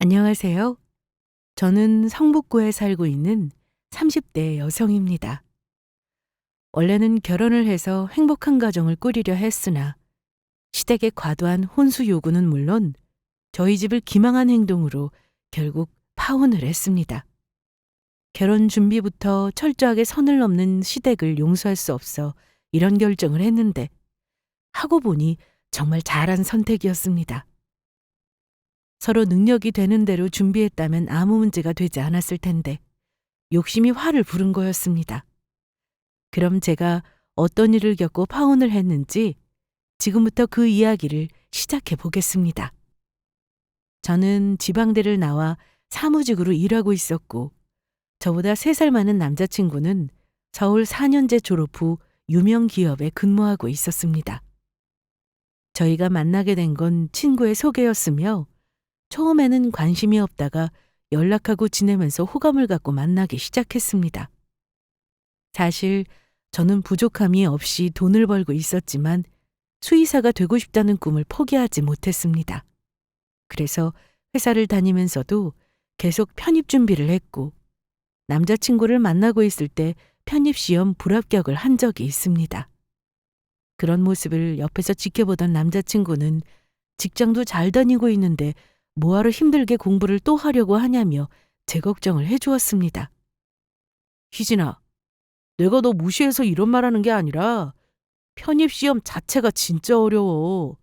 안녕하세요. 저는 성북구에 살고 있는 30대 여성입니다. 원래는 결혼을 해서 행복한 가정을 꾸리려 했으나 시댁의 과도한 혼수 요구는 물론 저희 집을 기망한 행동으로 결국 파혼을 했습니다. 결혼 준비부터 철저하게 선을 넘는 시댁을 용서할 수 없어 이런 결정을 했는데 하고 보니 정말 잘한 선택이었습니다. 서로 능력이 되는 대로 준비했다면 아무 문제가 되지 않았을 텐데 욕심이 화를 부른 거였습니다. 그럼 제가 어떤 일을 겪고 파혼을 했는지 지금부터 그 이야기를 시작해 보겠습니다. 저는 지방대를 나와 사무직으로 일하고 있었고 저보다 3살 많은 남자친구는 서울 4년제 졸업 후 유명 기업에 근무하고 있었습니다. 저희가 만나게 된 건 친구의 소개였으며 처음에는 관심이 없다가 연락하고 지내면서 호감을 갖고 만나기 시작했습니다. 사실 저는 부족함이 없이 돈을 벌고 있었지만 수의사가 되고 싶다는 꿈을 포기하지 못했습니다. 그래서 회사를 다니면서도 계속 편입 준비를 했고 남자친구를 만나고 있을 때 편입시험 불합격을 한 적이 있습니다. 그런 모습을 옆에서 지켜보던 남자친구는 직장도 잘 다니고 있는데 뭐하러 힘들게 공부를 또 하려고 하냐며 제 걱정을 해주었습니다. 희진아, 내가 너 무시해서 이런 말하는 게 아니라 편입시험 자체가 진짜 어려워.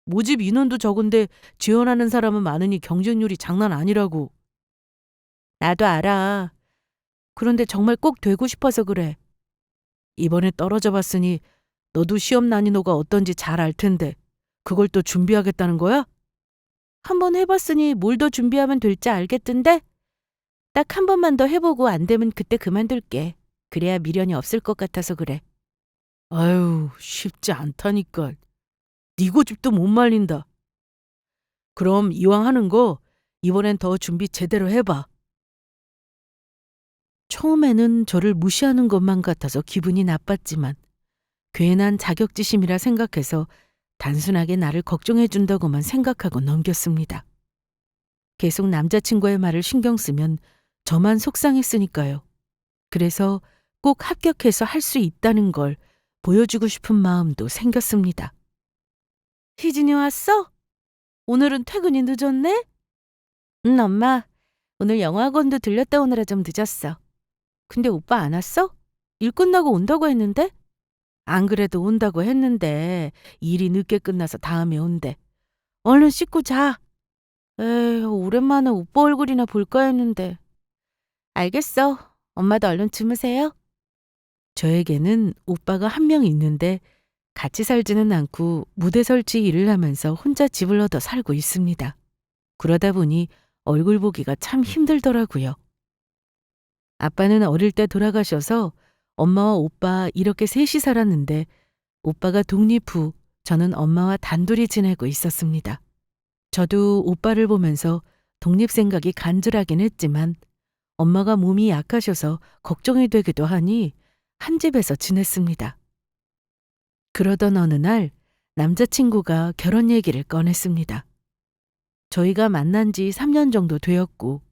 모집 인원도 적은데 지원하는 사람은 많으니 경쟁률이 장난 아니라고. 나도 알아. 그런데 정말 꼭 되고 싶어서 그래. 이번에 떨어져 봤으니 너도 시험 난이도가 어떤지 잘 알 텐데 그걸 또 준비하겠다는 거야? 한번 해봤으니 뭘 더 준비하면 될지 알겠던데? 딱 한 번만 더 해보고 안 되면 그때 그만둘게. 그래야 미련이 없을 것 같아서 그래. 아유, 쉽지 않다니까. 네 고집도 못 말린다. 그럼 이왕 하는 거 이번엔 더 준비 제대로 해봐. 처음에는 저를 무시하는 것만 같아서 기분이 나빴지만 괜한 자격지심이라 생각해서 단순하게 나를 걱정해 준다고만 생각하고 넘겼습니다. 계속 남자친구의 말을 신경 쓰면 저만 속상했으니까요. 그래서 꼭 합격해서 할 수 있다는 걸 보여주고 싶은 마음도 생겼습니다. 희진이 왔어? 오늘은 퇴근이 늦었네? 응, 엄마. 오늘 영화관도 들렸다 오느라 좀 늦었어. 근데 오빠 안 왔어? 일 끝나고 온다고 했는데? 안 그래도 온다고 했는데 일이 늦게 끝나서 다음에 온대. 얼른 씻고 자. 에휴, 오랜만에 오빠 얼굴이나 볼까 했는데. 알겠어. 엄마도 얼른 주무세요. 저에게는 오빠가 한 명 있는데 같이 살지는 않고 무대 설치 일을 하면서 혼자 집을 얻어 살고 있습니다. 그러다 보니 얼굴 보기가 참 힘들더라고요. 아빠는 어릴 때 돌아가셔서 엄마와 오빠 이렇게 셋이 살았는데 오빠가 독립 후 저는 엄마와 단둘이 지내고 있었습니다. 저도 오빠를 보면서 독립 생각이 간절하긴 했지만 엄마가 몸이 약하셔서 걱정이 되기도 하니 한 집에서 지냈습니다. 그러던 어느 날 남자친구가 결혼 얘기를 꺼냈습니다. 저희가 만난 지 3년 정도 되었고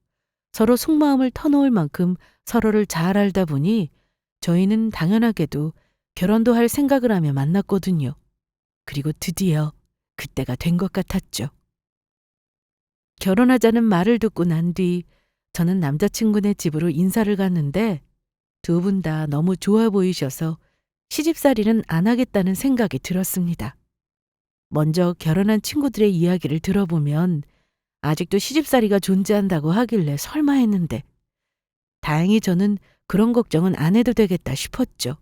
서로 속마음을 터놓을 만큼 서로를 잘 알다 보니 저희는 당연하게도 결혼도 할 생각을 하며 만났거든요. 그리고 드디어 그때가 된 것 같았죠. 결혼하자는 말을 듣고 난 뒤 저는 남자친구네 집으로 인사를 갔는데 두 분 다 너무 좋아 보이셔서 시집살이는 안 하겠다는 생각이 들었습니다. 먼저 결혼한 친구들의 이야기를 들어보면 아직도 시집살이가 존재한다고 하길래 설마 했는데 다행히 저는 그런 걱정은 안 해도 되겠다 싶었죠.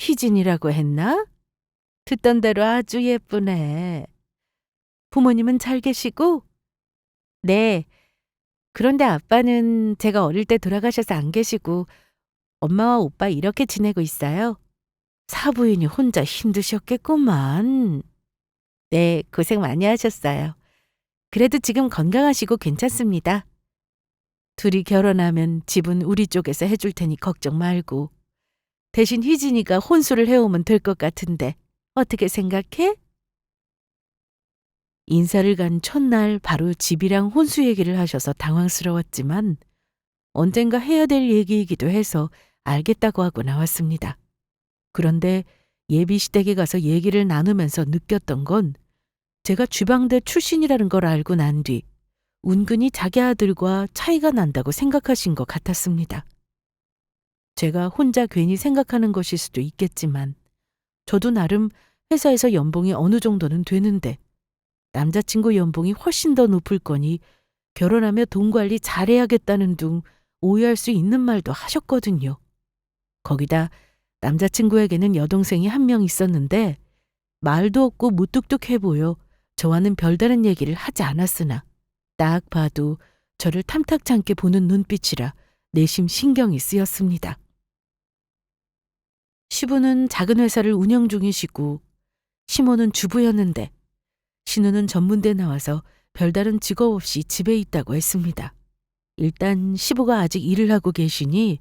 희진이라고 했나? 듣던 대로 아주 예쁘네. 부모님은 잘 계시고? 네. 그런데 아빠는 제가 어릴 때 돌아가셔서 안 계시고 엄마와 오빠 이렇게 지내고 있어요. 사부인이 혼자 힘드셨겠구만. 네, 고생 많이 하셨어요. 그래도 지금 건강하시고 괜찮습니다. 둘이 결혼하면 집은 우리 쪽에서 해줄 테니 걱정 말고. 대신 희진이가 혼수를 해오면 될 것 같은데 어떻게 생각해? 인사를 간 첫날 바로 집이랑 혼수 얘기를 하셔서 당황스러웠지만 언젠가 해야 될 얘기이기도 해서 알겠다고 하고 나왔습니다. 그런데 예비 시댁에 가서 얘기를 나누면서 느꼈던 건 제가 주방대 출신이라는 걸 알고 난 뒤 은근히 자기 아들과 차이가 난다고 생각하신 것 같았습니다. 제가 혼자 괜히 생각하는 것일 수도 있겠지만 저도 나름 회사에서 연봉이 어느 정도는 되는데 남자친구 연봉이 훨씬 더 높을 거니 결혼하며 돈 관리 잘해야겠다는 둥 오해할 수 있는 말도 하셨거든요. 거기다 남자친구에게는 여동생이 한 명 있었는데 말도 없고 무뚝뚝해 보여 저와는 별다른 얘기를 하지 않았으나 딱 봐도 저를 탐탁지 않게 보는 눈빛이라 내심 신경이 쓰였습니다. 시부는 작은 회사를 운영 중이시고 시모는 주부였는데 신우는 전문대 나와서 별다른 직업 없이 집에 있다고 했습니다. 일단 시부가 아직 일을 하고 계시니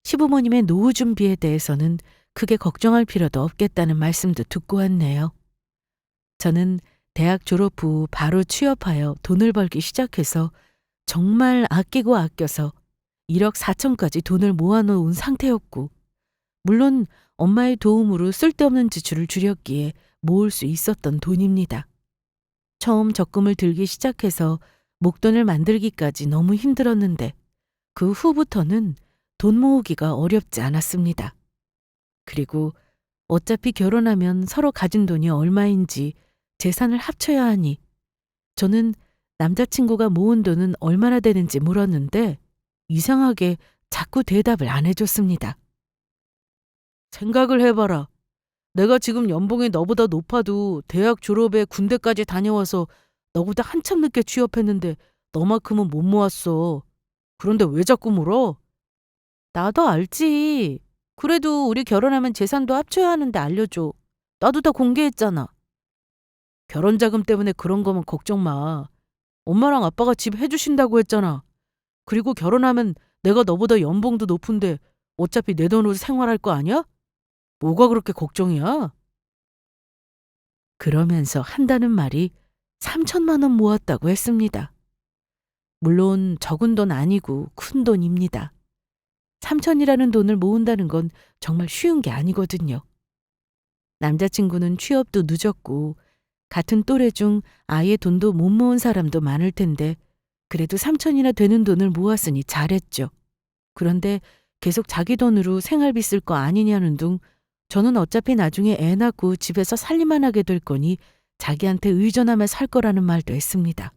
시부모님의 노후 준비에 대해서는 크게 걱정할 필요도 없겠다는 말씀도 듣고 왔네요. 저는 대학 졸업 후 바로 취업하여 돈을 벌기 시작해서 정말 아끼고 아껴서 1억 4천까지 돈을 모아놓은 상태였고 물론 엄마의 도움으로 쓸데없는 지출을 줄였기에 모을 수 있었던 돈입니다. 처음 적금을 들기 시작해서 목돈을 만들기까지 너무 힘들었는데 그 후부터는 돈 모으기가 어렵지 않았습니다. 그리고 어차피 결혼하면 서로 가진 돈이 얼마인지 재산을 합쳐야 하니 저는 남자친구가 모은 돈은 얼마나 되는지 물었는데 이상하게 자꾸 대답을 안 해줬습니다. 생각을 해봐라. 내가 지금 연봉이 너보다 높아도 대학 졸업에 군대까지 다녀와서 너보다 한참 늦게 취업했는데 너만큼은 못 모았어. 그런데 왜 자꾸 물어? 나도 알지. 그래도 우리 결혼하면 재산도 합쳐야 하는데 알려줘. 나도 다 공개했잖아. 결혼자금 때문에 그런 거면 걱정 마. 엄마랑 아빠가 집 해주신다고 했잖아. 그리고 결혼하면 내가 너보다 연봉도 높은데 어차피 내 돈으로 생활할 거 아니야? 뭐가 그렇게 걱정이야? 그러면서 한다는 말이 3천만 원 모았다고 했습니다. 물론 적은 돈 아니고 큰 돈입니다. 3천이라는 돈을 모은다는 건 정말 쉬운 게 아니거든요. 남자친구는 취업도 늦었고 같은 또래 중 아예 돈도 못 모은 사람도 많을 텐데 그래도 3천이나 되는 돈을 모았으니 잘했죠. 그런데 계속 자기 돈으로 생활비 쓸 거 아니냐는 둥 저는 어차피 나중에 애 낳고 집에서 살림만 하게 될 거니 자기한테 의존하며 살 거라는 말도 했습니다.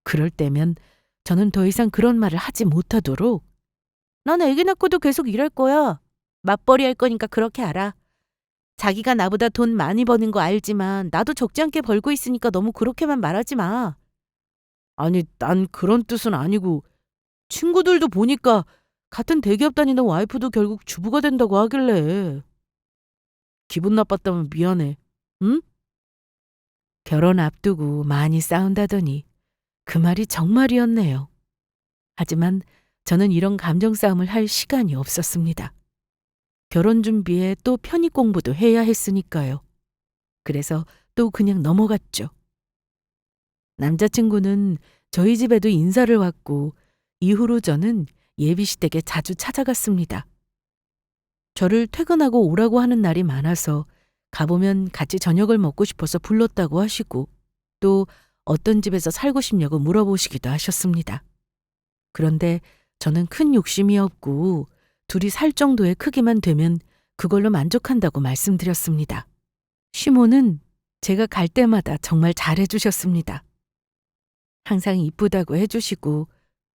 그럴 때면 저는 더 이상 그런 말을 하지 못하도록 난 애기 낳고도 계속 일할 거야. 맞벌이 할 거니까 그렇게 알아. 자기가 나보다 돈 많이 버는 거 알지만 나도 적지 않게 벌고 있으니까 너무 그렇게만 말하지 마. 아니, 난 그런 뜻은 아니고 친구들도 보니까 같은 대기업 다니는 와이프도 결국 주부가 된다고 하길래. 기분 나빴다면 미안해. 응? 결혼 앞두고 많이 싸운다더니 그 말이 정말이었네요. 하지만 저는 이런 감정 싸움을 할 시간이 없었습니다. 결혼 준비에 또 편입 공부도 해야 했으니까요. 그래서 또 그냥 넘어갔죠. 남자친구는 저희 집에도 인사를 왔고 이후로 저는 예비시댁에 자주 찾아갔습니다. 저를 퇴근하고 오라고 하는 날이 많아서 가보면 같이 저녁을 먹고 싶어서 불렀다고 하시고 또 어떤 집에서 살고 싶냐고 물어보시기도 하셨습니다. 그런데 저는 큰 욕심이 없고 둘이 살 정도의 크기만 되면 그걸로 만족한다고 말씀드렸습니다. 시모는 제가 갈 때마다 정말 잘해주셨습니다. 항상 이쁘다고 해주시고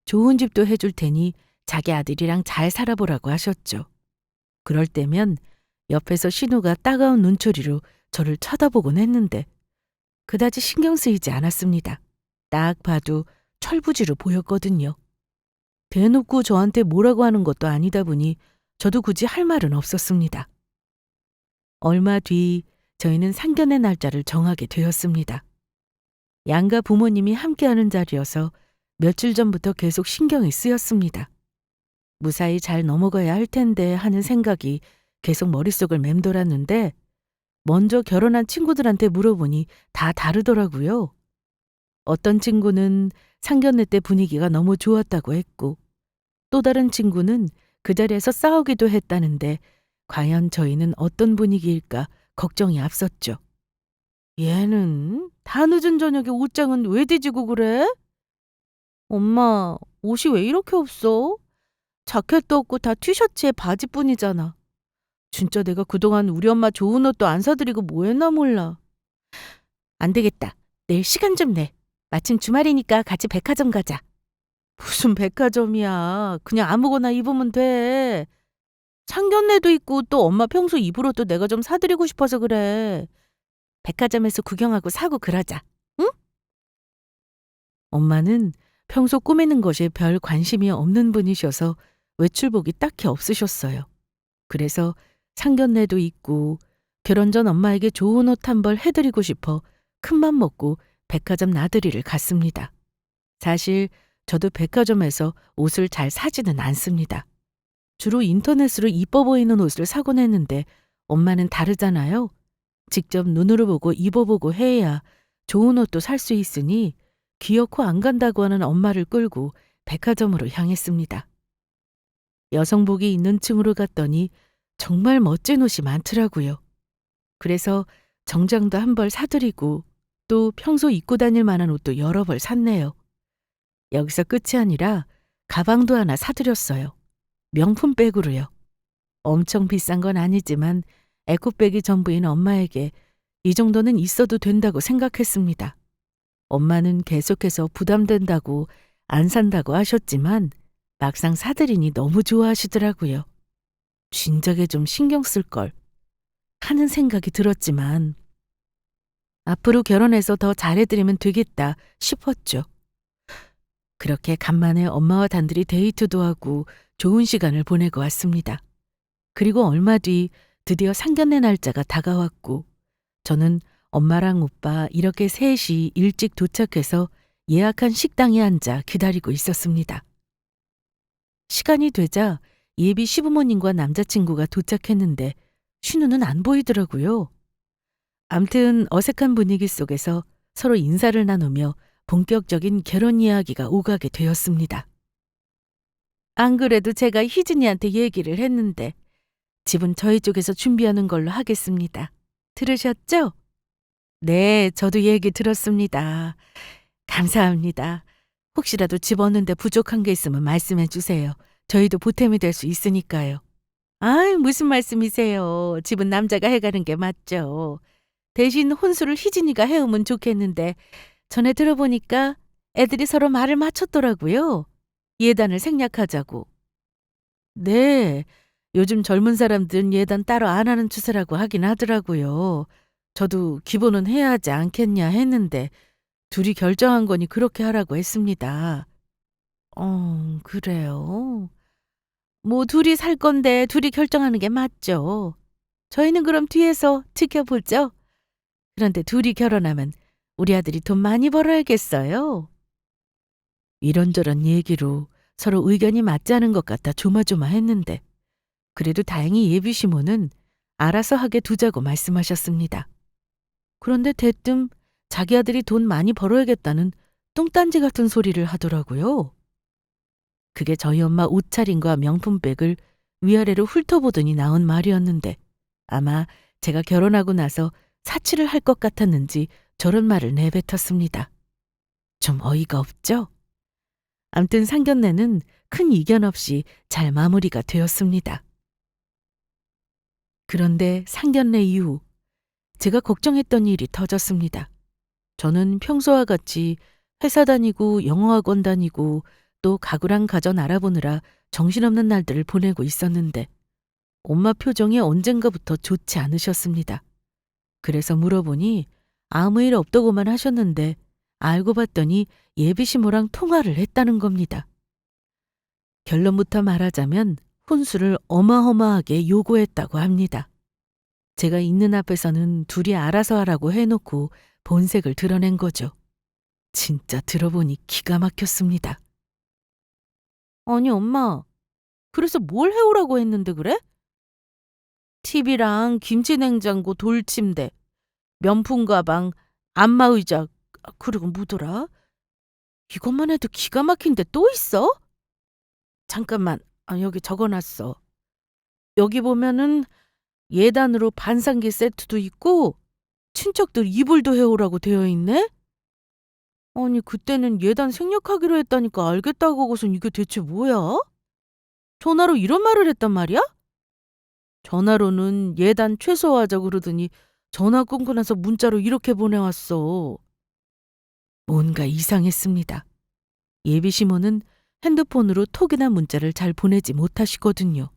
좋은 집도 해줄 테니 자기 아들이랑 잘 살아보라고 하셨죠. 그럴 때면 옆에서 신우가 따가운 눈초리로 저를 쳐다보곤 했는데 그다지 신경 쓰이지 않았습니다. 딱 봐도 철부지로 보였거든요. 대놓고 저한테 뭐라고 하는 것도 아니다 보니 저도 굳이 할 말은 없었습니다. 얼마 뒤 저희는 상견례 날짜를 정하게 되었습니다. 양가 부모님이 함께하는 자리여서 며칠 전부터 계속 신경이 쓰였습니다. 무사히 잘 넘어가야 할 텐데 하는 생각이 계속 머릿속을 맴돌았는데 먼저 결혼한 친구들한테 물어보니 다 다르더라고요. 어떤 친구는 상견례 때 분위기가 너무 좋았다고 했고, 또 다른 친구는 그 자리에서 싸우기도 했다는데 과연 저희는 어떤 분위기일까 걱정이 앞섰죠. 얘는 다 늦은 저녁에 옷장은 왜 뒤지고 그래? 엄마, 옷이 왜 이렇게 없어? 자켓도 없고 다 티셔츠에 바지뿐이잖아. 진짜 내가 그동안 우리 엄마 좋은 옷도 안 사드리고 뭐 했나 몰라. 안 되겠다. 내일 시간 좀 내. 마침 주말이니까 같이 백화점 가자. 무슨 백화점이야. 그냥 아무거나 입으면 돼. 상견례도 있고 또 엄마 평소 입을 옷도 내가 좀 사드리고 싶어서 그래. 백화점에서 구경하고 사고 그러자. 응? 엄마는 평소 꾸미는 것에 별 관심이 없는 분이셔서 외출복이 딱히 없으셨어요. 그래서 상견례도 있고 결혼 전 엄마에게 좋은 옷 한 벌 해드리고 싶어 큰맘 먹고 백화점 나들이를 갔습니다. 사실 저도 백화점에서 옷을 잘 사지는 않습니다. 주로 인터넷으로 이뻐 보이는 옷을 사곤 했는데 엄마는 다르잖아요. 직접 눈으로 보고 입어보고 해야 좋은 옷도 살 수 있으니 귀여고 안 간다고 하는 엄마를 끌고 백화점으로 향했습니다. 여성복이 있는 층으로 갔더니 정말 멋진 옷이 많더라고요. 그래서 정장도 한 벌 사드리고 또 평소 입고 다닐 만한 옷도 여러 벌 샀네요. 여기서 끝이 아니라 가방도 하나 사드렸어요. 명품 백으로요. 엄청 비싼 건 아니지만 에코백이 전부인 엄마에게 이 정도는 있어도 된다고 생각했습니다. 엄마는 계속해서 부담된다고 안 산다고 하셨지만 막상 사드리니 너무 좋아하시더라고요. 진작에 좀 신경 쓸 걸 하는 생각이 들었지만 앞으로 결혼해서 더 잘해드리면 되겠다 싶었죠. 그렇게 간만에 엄마와 단둘이 데이트도 하고 좋은 시간을 보내고 왔습니다. 그리고 얼마 뒤 드디어 상견례 날짜가 다가왔고 저는 엄마랑 오빠 이렇게 셋이 일찍 도착해서 예약한 식당에 앉아 기다리고 있었습니다. 시간이 되자 예비 시부모님과 남자친구가 도착했는데 신우는 안 보이더라고요. 암튼 어색한 분위기 속에서 서로 인사를 나누며 본격적인 결혼 이야기가 오가게 되었습니다. 안 그래도 제가 희진이한테 얘기를 했는데 집은 저희 쪽에서 준비하는 걸로 하겠습니다. 들으셨죠? 네, 저도 얘기 들었습니다. 감사합니다. 혹시라도 집 얻는데 부족한 게 있으면 말씀해 주세요. 저희도 보탬이 될 수 있으니까요. 아이, 무슨 말씀이세요. 집은 남자가 해가는 게 맞죠. 대신 혼수를 희진이가 해오면 좋겠는데 전에 들어보니까 애들이 서로 말을 맞췄더라고요. 예단을 생략하자고. 네, 요즘 젊은 사람들은 예단 따로 안 하는 추세라고 하긴 하더라고요. 저도 기본은 해야 하지 않겠냐 했는데 둘이 결정한 거니 그렇게 하라고 했습니다. 그래요. 뭐 둘이 살 건데 둘이 결정하는 게 맞죠. 저희는 그럼 뒤에서 지켜보죠. 그런데 둘이 결혼하면 우리 아들이 돈 많이 벌어야겠어요. 이런저런 얘기로 서로 의견이 맞지 않은 것 같아 조마조마했는데 그래도 다행히 예비 시모는 알아서 하게 두자고 말씀하셨습니다. 그런데 대뜸 자기 아들이 돈 많이 벌어야겠다는 뚱딴지 같은 소리를 하더라고요. 그게 저희 엄마 옷차림과 명품백을 위아래로 훑어보더니 나온 말이었는데 아마 제가 결혼하고 나서 사치를 할 것 같았는지 저런 말을 내뱉었습니다. 좀 어이가 없죠? 암튼 상견례는 큰 이견 없이 잘 마무리가 되었습니다. 그런데 상견례 이후 제가 걱정했던 일이 터졌습니다. 저는 평소와 같이 회사 다니고 영어학원 다니고 또 가구랑 가전 알아보느라 정신없는 날들을 보내고 있었는데 엄마 표정이 언젠가부터 좋지 않으셨습니다. 그래서 물어보니 아무 일 없다고만 하셨는데 알고 봤더니 예비 시모랑 통화를 했다는 겁니다. 결론부터 말하자면 혼수를 어마어마하게 요구했다고 합니다. 제가 있는 앞에서는 둘이 알아서 하라고 해놓고 본색을 드러낸 거죠. 진짜 들어보니 기가 막혔습니다. 아니 엄마, 그래서 뭘 해오라고 했는데 그래? TV랑 김치냉장고 돌침대, 명품 가방, 안마의자, 그리고 뭐더라? 이것만 해도 기가 막힌데 또 있어? 잠깐만, 여기 적어놨어. 여기 보면은 예단으로 반상기 세트도 있고 친척들 이불도 해오라고 되어 있네? 아니 그때는 예단 생략하기로 했다니까 알겠다고 하고선 이게 대체 뭐야? 전화로 이런 말을 했단 말이야? 전화로는 예단 최소화하자고 그러더니 전화 끊고 나서 문자로 이렇게 보내왔어. 뭔가 이상했습니다. 예비 시모는 핸드폰으로 톡이나 문자를 잘 보내지 못하시거든요.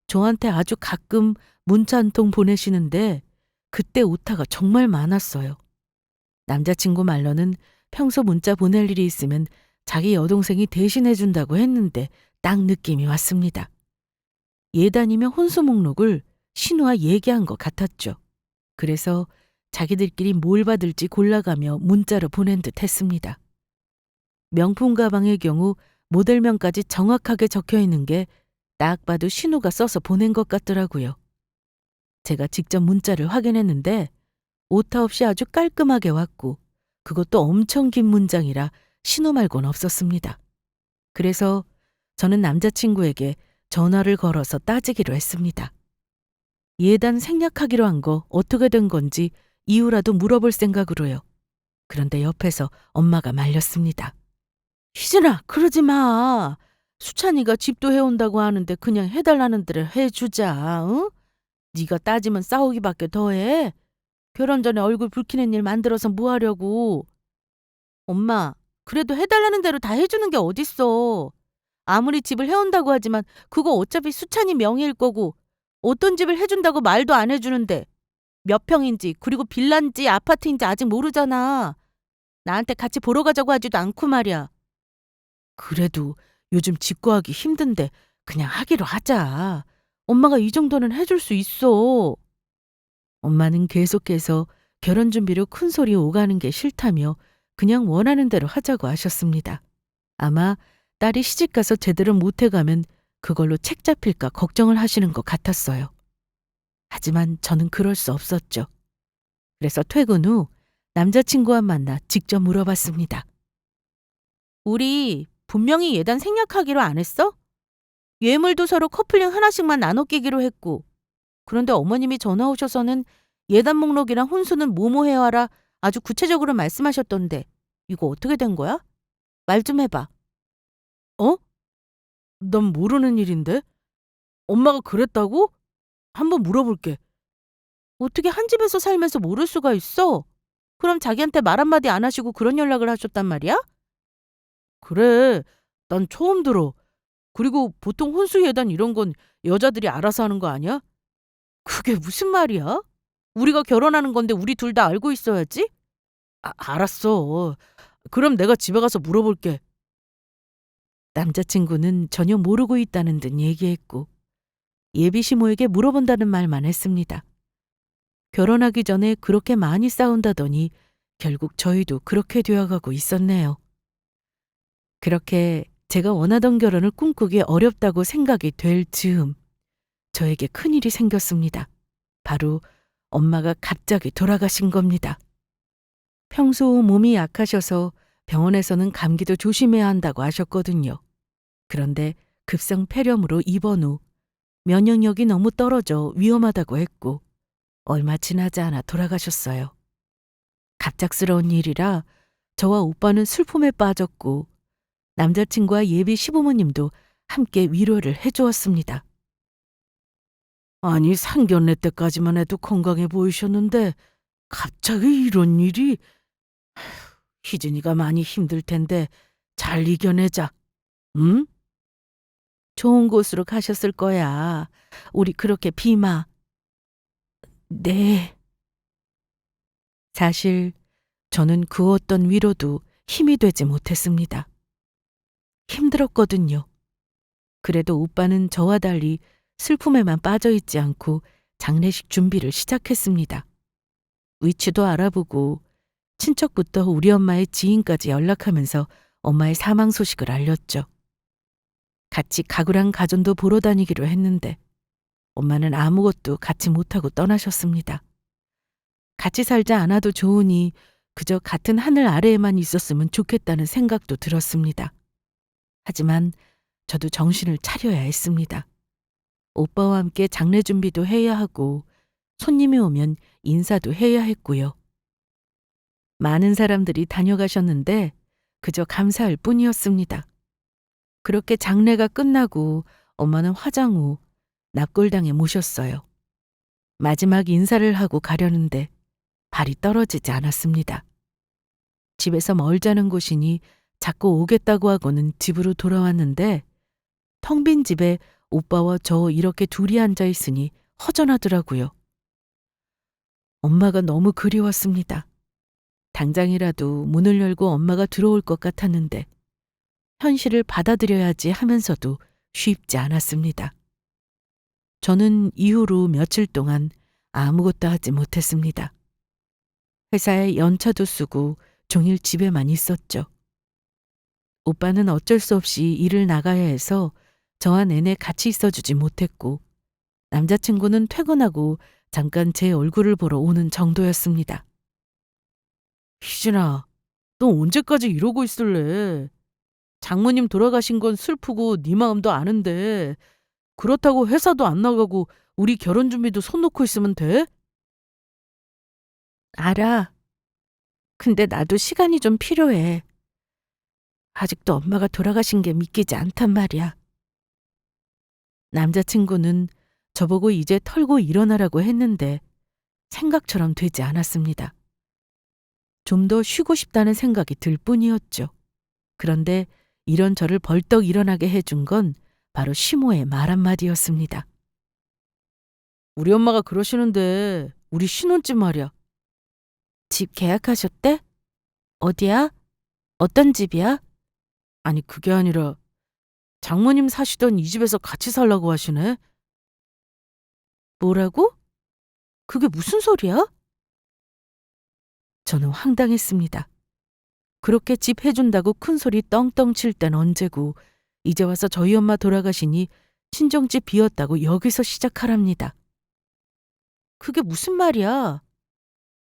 저한테 아주 가끔 문자 한 통 보내시는데 그때 오타가 정말 많았어요. 남자친구 말로는 평소 문자 보낼 일이 있으면 자기 여동생이 대신해준다고 했는데 딱 느낌이 왔습니다. 예단이며 혼수 목록을 신우와 얘기한 것 같았죠. 그래서 자기들끼리 뭘 받을지 골라가며 문자로 보낸 듯 했습니다. 명품 가방의 경우 모델명까지 정확하게 적혀 있는 게 딱 봐도 신우가 써서 보낸 것 같더라고요. 제가 직접 문자를 확인했는데 오타 없이 아주 깔끔하게 왔고 그것도 엄청 긴 문장이라 신우 말고는 없었습니다. 그래서 저는 남자친구에게 전화를 걸어서 따지기로 했습니다. 예단 생략하기로 한 거 어떻게 된 건지 이유라도 물어볼 생각으로요. 그런데 옆에서 엄마가 말렸습니다. 희진아, 그러지 마. 수찬이가 집도 해온다고 하는데 그냥 해달라는 대로 해주자. 응? 네가 따지면 싸우기밖에 더해. 결혼 전에 얼굴 붉히는 일 만들어서 뭐 하려고. 엄마, 그래도 해달라는 대로 다 해주는 게 어딨어. 아무리 집을 해온다고 하지만 그거 어차피 수찬이 명의일 거고 어떤 집을 해준다고 말도 안 해주는데 몇 평인지 그리고 빌라인지 아파트인지 아직 모르잖아. 나한테 같이 보러 가자고 하지도 않고 말이야. 그래도 요즘 집 구하기 힘든데 그냥 하기로 하자. 엄마가 이 정도는 해줄 수 있어. 엄마는 계속해서 결혼 준비로 큰 소리 오가는 게 싫다며 그냥 원하는 대로 하자고 하셨습니다. 아마 딸이 시집가서 제대로 못해가면 그걸로 책 잡힐까 걱정을 하시는 것 같았어요. 하지만 저는 그럴 수 없었죠. 그래서 퇴근 후 남자친구와 만나 직접 물어봤습니다. 우리 분명히 예단 생략하기로 안 했어? 예물도 서로 커플링 하나씩만 나눠 끼기로 했고 그런데 어머님이 전화 오셔서는 예단 목록이랑 혼수는 뭐뭐 해와라 아주 구체적으로 말씀하셨던데 이거 어떻게 된 거야? 말 좀 해봐. 어? 난 모르는 일인데? 엄마가 그랬다고? 한번 물어볼게. 어떻게 한 집에서 살면서 모를 수가 있어? 그럼 자기한테 말 한마디 안 하시고 그런 연락을 하셨단 말이야? 그래, 난 처음 들어. 그리고 보통 혼수예단 이런 건 여자들이 알아서 하는 거 아니야? 그게 무슨 말이야? 우리가 결혼하는 건데 우리 둘 다 알고 있어야지? 알았어. 그럼 내가 집에 가서 물어볼게. 남자친구는 전혀 모르고 있다는 듯 얘기했고 예비 시모에게 물어본다는 말만 했습니다. 결혼하기 전에 그렇게 많이 싸운다더니 결국 저희도 그렇게 되어가고 있었네요. 그렇게 제가 원하던 결혼을 꿈꾸기 어렵다고 생각이 될 즈음 저에게 큰일이 생겼습니다. 바로 엄마가 갑자기 돌아가신 겁니다. 평소 몸이 약하셔서 병원에서는 감기도 조심해야 한다고 하셨거든요. 그런데 급성 폐렴으로 입원 후 면역력이 너무 떨어져 위험하다고 했고 얼마 지나지 않아 돌아가셨어요. 갑작스러운 일이라 저와 오빠는 슬픔에 빠졌고 남자친구와 예비 시부모님도 함께 위로를 해주었습니다. 아니 상견례 때까지만 해도 건강해 보이셨는데 갑자기 이런 일이... 희진이가 많이 힘들 텐데 잘 이겨내자. 응? 좋은 곳으로 가셨을 거야. 우리 그렇게 비마. 네. 사실 저는 그 어떤 위로도 힘이 되지 못했습니다. 힘들었거든요. 그래도 오빠는 저와 달리 슬픔에만 빠져있지 않고 장례식 준비를 시작했습니다. 위치도 알아보고 친척부터 우리 엄마의 지인까지 연락하면서 엄마의 사망 소식을 알렸죠. 같이 가구랑 가전도 보러 다니기로 했는데 엄마는 아무것도 같이 못하고 떠나셨습니다. 같이 살지 않아도 좋으니 그저 같은 하늘 아래에만 있었으면 좋겠다는 생각도 들었습니다. 하지만 저도 정신을 차려야 했습니다. 오빠와 함께 장례 준비도 해야 하고 손님이 오면 인사도 해야 했고요. 많은 사람들이 다녀가셨는데 그저 감사할 뿐이었습니다. 그렇게 장례가 끝나고 엄마는 화장 후 납골당에 모셨어요. 마지막 인사를 하고 가려는데 발이 떨어지지 않았습니다. 집에서 멀자는 곳이니 자꾸 오겠다고 하고는 집으로 돌아왔는데 텅 빈 집에 오빠와 저 이렇게 둘이 앉아 있으니 허전하더라고요. 엄마가 너무 그리웠습니다. 당장이라도 문을 열고 엄마가 들어올 것 같았는데 현실을 받아들여야지 하면서도 쉽지 않았습니다. 저는 이후로 며칠 동안 아무것도 하지 못했습니다. 회사에 연차도 쓰고 종일 집에만 있었죠. 오빠는 어쩔 수 없이 일을 나가야 해서 저와 내내 같이 있어주지 못했고 남자친구는 퇴근하고 잠깐 제 얼굴을 보러 오는 정도였습니다. 희진아, 너 언제까지 이러고 있을래? 장모님 돌아가신 건 슬프고 네 마음도 아는데 그렇다고 회사도 안 나가고 우리 결혼 준비도 손 놓고 있으면 돼? 알아. 근데 나도 시간이 좀 필요해. 아직도 엄마가 돌아가신 게 믿기지 않단 말이야. 남자친구는 저보고 이제 털고 일어나라고 했는데 생각처럼 되지 않았습니다. 좀 더 쉬고 싶다는 생각이 들 뿐이었죠. 그런데 이런 저를 벌떡 일어나게 해준 건 바로 시모의 말 한마디였습니다. 우리 엄마가 그러시는데 우리 신혼집 말이야. 집 계약하셨대? 어디야? 어떤 집이야? 아니 그게 아니라 장모님 사시던 이 집에서 같이 살라고 하시네. 뭐라고? 그게 무슨 소리야? 저는 황당했습니다. 그렇게 집 해준다고 큰 소리 떵떵 칠 땐 언제고 이제 와서 저희 엄마 돌아가시니 친정집 비었다고 여기서 시작하랍니다. 그게 무슨 말이야?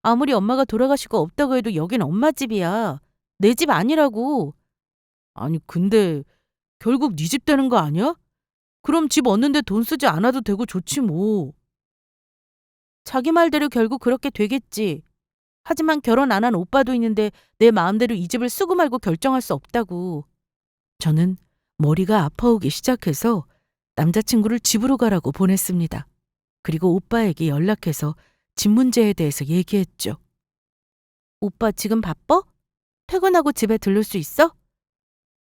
아무리 엄마가 돌아가시고 없다고 해도 여긴 엄마 집이야. 내 집 아니라고. 아니 근데 결국 네 집 되는 거 아니야? 그럼 집 얻는데 돈 쓰지 않아도 되고 좋지 뭐. 자기 말대로 결국 그렇게 되겠지. 하지만 결혼 안 한 오빠도 있는데 내 마음대로 이 집을 쓰고 말고 결정할 수 없다고. 저는 머리가 아파오기 시작해서 남자친구를 집으로 가라고 보냈습니다. 그리고 오빠에게 연락해서 집 문제에 대해서 얘기했죠. 오빠 지금 바빠? 퇴근하고 집에 들를 수 있어?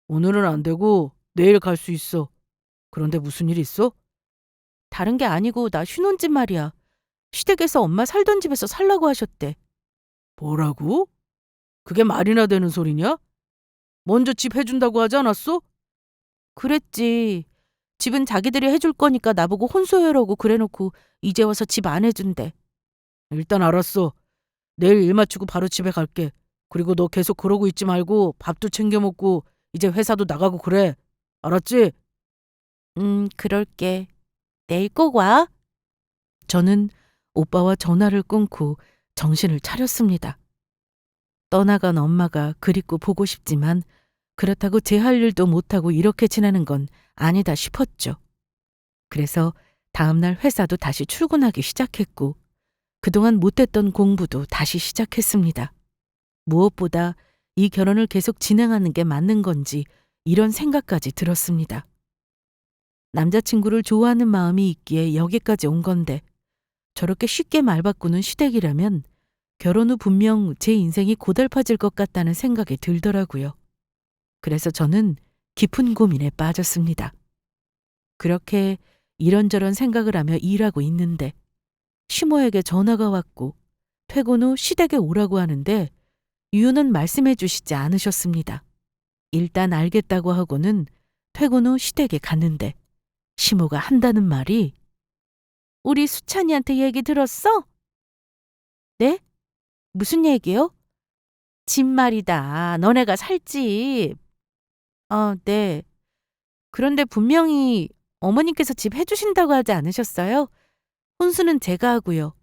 오늘은 안 되고 내일 갈 수 있어. 그런데 무슨 일 있어? 다른 게 아니고 나 신혼집 말이야. 시댁에서 엄마 살던 집에서 살라고 하셨대. 뭐라고? 그게 말이나 되는 소리냐? 먼저 집 해준다고 하지 않았어? 그랬지. 집은 자기들이 해줄 거니까 나보고 혼수해라고 그래놓고 이제 와서 집 안 해준대. 일단 알았어. 내일 일 마치고 바로 집에 갈게. 그리고 너 계속 그러고 있지 말고 밥도 챙겨 먹고 이제 회사도 나가고 그래. 알았지? 그럴게. 내일 꼭 와. 저는 오빠와 전화를 끊고 정신을 차렸습니다. 떠나간 엄마가 그립고 보고 싶지만 그렇다고 제 할 일도 못하고 이렇게 지내는 건 아니다 싶었죠. 그래서 다음날 회사도 다시 출근하기 시작했고 그동안 못했던 공부도 다시 시작했습니다. 무엇보다 이 결혼을 계속 진행하는 게 맞는 건지 이런 생각까지 들었습니다. 남자친구를 좋아하는 마음이 있기에 여기까지 온 건데 저렇게 쉽게 말 바꾸는 시댁이라면 결혼 후 분명 제 인생이 고달파질 것 같다는 생각이 들더라고요. 그래서 저는 깊은 고민에 빠졌습니다. 그렇게 이런저런 생각을 하며 일하고 있는데 시모에게 전화가 왔고 퇴근 후 시댁에 오라고 하는데 이유는 말씀해 주시지 않으셨습니다. 일단 알겠다고 하고는 퇴근 후 시댁에 갔는데 시모가 한다는 말이 우리 수찬이한테 얘기 들었어? 네? 무슨 얘기요? 집 말이다. 너네가 살 집. 네. 그런데 분명히 어머님께서 집 해주신다고 하지 않으셨어요? 혼수는 제가 하고요.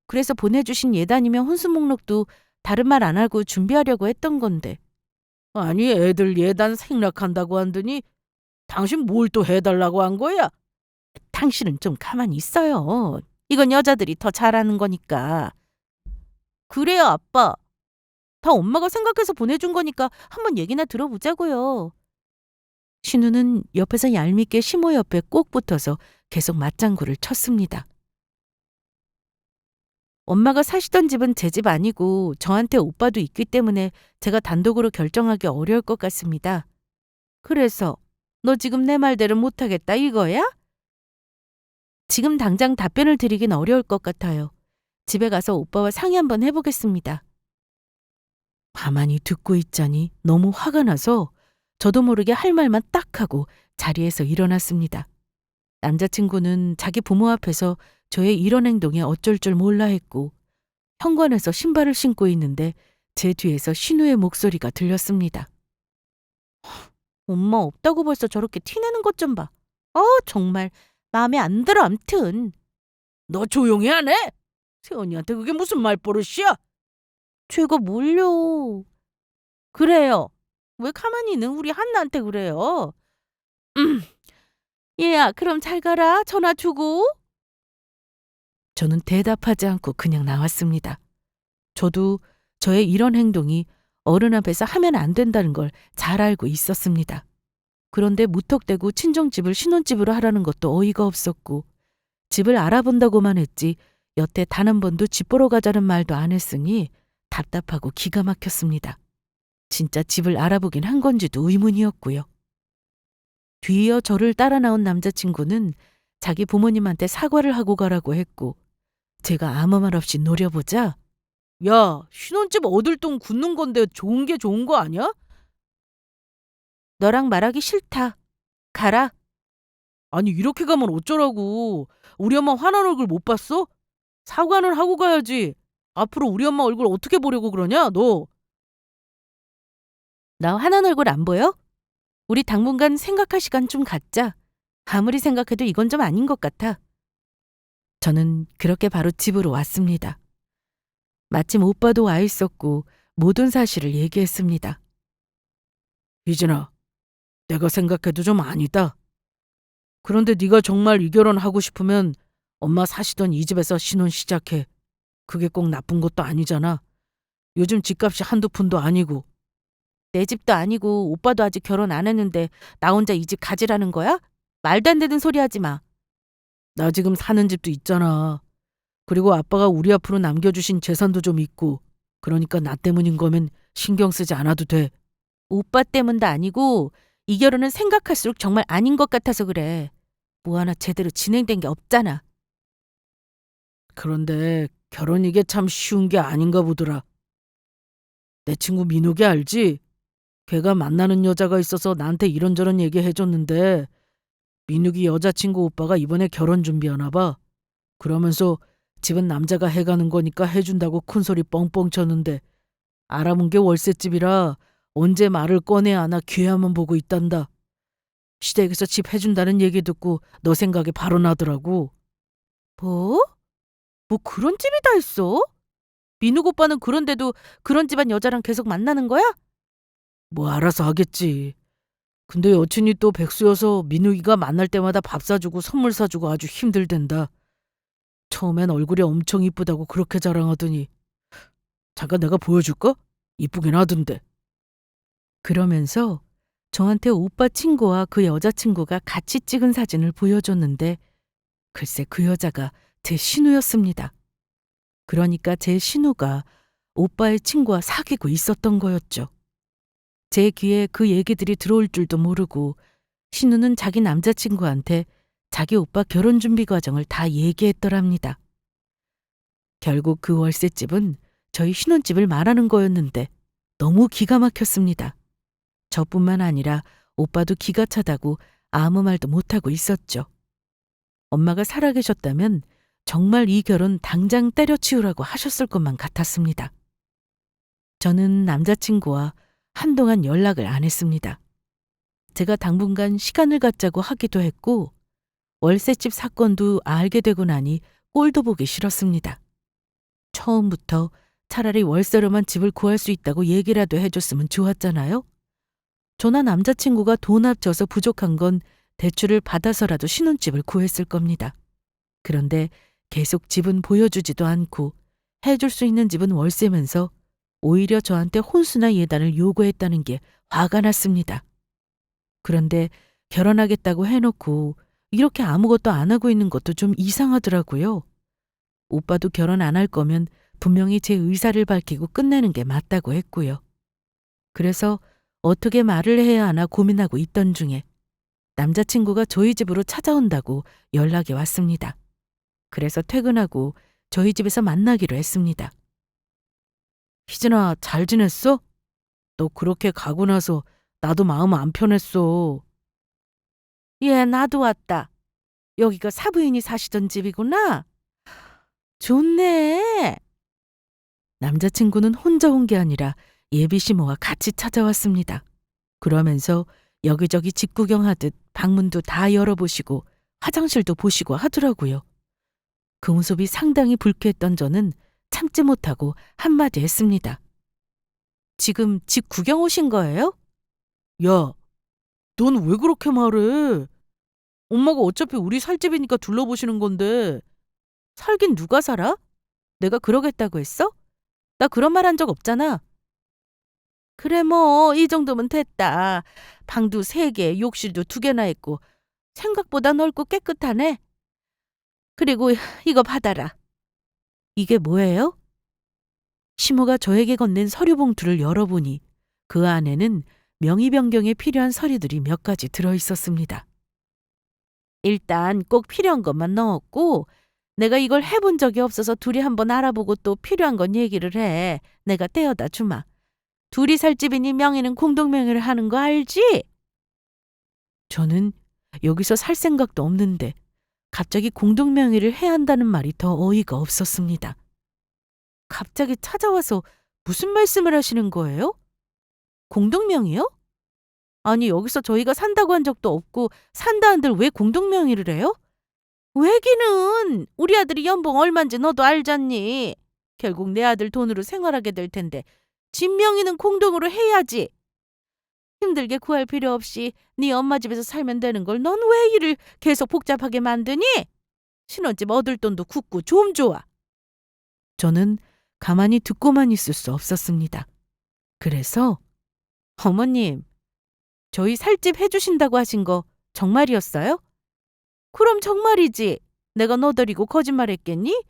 그래서 보내주신 예단이며 혼수 목록도 다른 말 안 하고 준비하려고 했던 건데. 아니, 애들 예단 생략한다고 한더니 당신 뭘 또 해달라고 한 거야? 당신은 좀 가만히 있어요. 이건 여자들이 더 잘하는 거니까. 그래요, 아빠. 다 엄마가 생각해서 보내준 거니까 한번 얘기나 들어보자고요. 신우는 옆에서 얄밉게 시모 옆에 꼭 붙어서 계속 맞장구를 쳤습니다. 엄마가 사시던 집은 제 집 아니고 저한테 오빠도 있기 때문에 제가 단독으로 결정하기 어려울 것 같습니다. 그래서 너 지금 내 말대로 못하겠다 이거야? 지금 당장 답변을 드리긴 어려울 것 같아요. 집에 가서 오빠와 상의 한번 해보겠습니다. 가만히 듣고 있자니 너무 화가 나서 저도 모르게 할 말만 딱 하고 자리에서 일어났습니다. 남자친구는 자기 부모 앞에서 저의 이런 행동에 어쩔 줄 몰라 했고 현관에서 신발을 신고 있는데 제 뒤에서 신우의 목소리가 들렸습니다. 엄마 없다고 벌써 저렇게 티내는 것 좀 봐. 정말 마음에 안 들어 암튼. 너 조용히 안 해? 세연이한테 그게 무슨 말버릇이야? 제가 뭘요. 그래요. 왜 가만히 있는 우리 한나한테 그래요? 얘야 그럼 잘 가라. 전화 주고. 저는 대답하지 않고 그냥 나왔습니다. 저도 저의 이런 행동이 어른 앞에서 하면 안 된다는 걸 잘 알고 있었습니다. 그런데 무턱대고 친정집을 신혼집으로 하라는 것도 어이가 없었고 집을 알아본다고만 했지 여태 단 한 번도 집 보러 가자는 말도 안 했으니 답답하고 기가 막혔습니다. 진짜 집을 알아보긴 한 건지도 의문이었고요. 뒤이어 저를 따라 나온 남자친구는 자기 부모님한테 사과를 하고 가라고 했고 제가 아무 말 없이 노려보자 야, 신혼집 어들동 굳는 건데 좋은 게 좋은 거 아니야? 너랑 말하기 싫다. 가라. 아니, 이렇게 가면 어쩌라고. 우리 엄마 화난 얼굴 못 봤어? 사과는 하고 가야지. 앞으로 우리 엄마 얼굴 어떻게 보려고 그러냐, 너? 나 화난 얼굴 안 보여? 우리 당분간 생각할 시간 좀 갖자. 아무리 생각해도 이건 좀 아닌 것 같아. 저는 그렇게 바로 집으로 왔습니다. 마침 오빠도 와 있었고 모든 사실을 얘기했습니다. 이진아, 내가 생각해도 좀 아니다. 그런데 네가 정말 이 결혼 하고 싶으면 엄마 사시던 이 집에서 신혼 시작해. 그게 꼭 나쁜 것도 아니잖아. 요즘 집값이 한두 푼도 아니고. 내 집도 아니고 오빠도 아직 결혼 안 했는데 나 혼자 이 집 가지라는 거야? 말도 안 되는 소리 하지 마. 나 지금 사는 집도 있잖아. 그리고 아빠가 우리 앞으로 남겨주신 재산도 좀 있고. 그러니까 나 때문인 거면 신경 쓰지 않아도 돼. 오빠 때문도 아니고 이 결혼은 생각할수록 정말 아닌 것 같아서 그래. 뭐 하나 제대로 진행된 게 없잖아. 그런데 결혼 이게 참 쉬운 게 아닌가 보더라. 내 친구 민욱이 알지? 걔가 만나는 여자가 있어서 나한테 이런저런 얘기해줬는데 민욱이 여자친구 오빠가 이번에 결혼 준비하나 봐. 그러면서 집은 남자가 해가는 거니까 해준다고 큰소리 뻥뻥 쳤는데 알아본 게 월세집이라 언제 말을 꺼내야 하나 귀야만 보고 있단다. 시댁에서 집 해준다는 얘기 듣고 너 생각이 바로 나더라고. 뭐? 뭐 그런 집이 다 있어? 민욱 오빠는 그런데도 그런 집안 여자랑 계속 만나는 거야? 뭐 알아서 하겠지. 근데 여친이 또 백수여서 민욱이가 만날 때마다 밥 사주고 선물 사주고 아주 힘들댄다. 처음엔 얼굴이 엄청 이쁘다고 그렇게 자랑하더니 잠깐 내가 보여줄까? 이쁘긴 하던데. 그러면서 저한테 오빠 친구와 그 여자친구가 같이 찍은 사진을 보여줬는데 글쎄 그 여자가 제 신우였습니다. 그러니까 제 신우가 오빠의 친구와 사귀고 있었던 거였죠. 제 귀에 그 얘기들이 들어올 줄도 모르고 신우는 자기 남자친구한테 자기 오빠 결혼 준비 과정을 다 얘기했더랍니다. 결국 그 월세집은 저희 신혼집을 말하는 거였는데 너무 기가 막혔습니다. 저뿐만 아니라 오빠도 기가 차다고 아무 말도 못하고 있었죠. 엄마가 살아계셨다면 정말 이 결혼 당장 때려치우라고 하셨을 것만 같았습니다. 저는 남자친구와 한동안 연락을 안 했습니다. 제가 당분간 시간을 갖자고 하기도 했고 월세집 사건도 알게 되고 나니 꼴도 보기 싫었습니다. 처음부터 차라리 월세로만 집을 구할 수 있다고 얘기라도 해줬으면 좋았잖아요. 저나 남자친구가 돈 합쳐서 부족한 건 대출을 받아서라도 신혼집을 구했을 겁니다. 그런데 계속 집은 보여주지도 않고 해줄 수 있는 집은 월세면서 오히려 저한테 혼수나 예단을 요구했다는 게 화가 났습니다. 그런데 결혼하겠다고 해놓고 이렇게 아무것도 안 하고 있는 것도 좀 이상하더라고요. 오빠도 결혼 안 할 거면 분명히 제 의사를 밝히고 끝내는 게 맞다고 했고요. 그래서 어떻게 말을 해야 하나 고민하고 있던 중에 남자친구가 저희 집으로 찾아온다고 연락이 왔습니다. 그래서 퇴근하고 저희 집에서 만나기로 했습니다. 희진아, 잘 지냈어? 너 그렇게 가고 나서 나도 마음 안 편했어. 예, 나도 왔다. 여기가 사부인이 사시던 집이구나. 좋네. 남자친구는 혼자 온 게 아니라 예비 시모와 같이 찾아왔습니다. 그러면서 여기저기 집 구경하듯 방문도 다 열어보시고 화장실도 보시고 하더라고요. 그 모습이 상당히 불쾌했던 저는 참지 못하고 한마디 했습니다. 지금 집 구경 오신 거예요? 야, 넌 왜 그렇게 말해? 엄마가 어차피 우리 살 집이니까 둘러보시는 건데. 살긴 누가 살아? 내가 그러겠다고 했어? 나 그런 말 한 적 없잖아. 그래 뭐 이 정도면 됐다. 방도 3개, 욕실도 2개나 있고 생각보다 넓고 깨끗하네. 그리고 이거 받아라. 이게 뭐예요? 시모가 저에게 건넨 서류 봉투를 열어보니 그 안에는 명의 변경에 필요한 서류들이 몇 가지 들어 있었습니다. 일단 꼭 필요한 것만 넣었고 내가 이걸 해본 적이 없어서 둘이 한번 알아보고 또 필요한 건 얘기를 해. 내가 떼어다 주마. 둘이 살 집이니 명의는 공동명의를 하는 거 알지? 저는 여기서 살 생각도 없는데 갑자기 공동명의를 해야 한다는 말이 더 어이가 없었습니다. 갑자기 찾아와서 무슨 말씀을 하시는 거예요? 공동명의요? 아니 여기서 저희가 산다고 한 적도 없고 산다 한들 왜 공동명의를 해요? 왜기는 우리 아들이 연봉 얼만지 너도 알잖니. 결국 내 아들 돈으로 생활하게 될 텐데 집 명의는 공동으로 해야지. 힘들게 구할 필요 없이 네 엄마 집에서 살면 되는 걸 넌 왜 일을 계속 복잡하게 만드니? 신혼집 얻을 돈도 굳고 좀 좋아. 저는 가만히 듣고만 있을 수 없었습니다. 그래서 어머님, 저희 살집 해주신다고 하신 거 정말이었어요? 그럼 정말이지. 내가 너더리고 거짓말했겠니?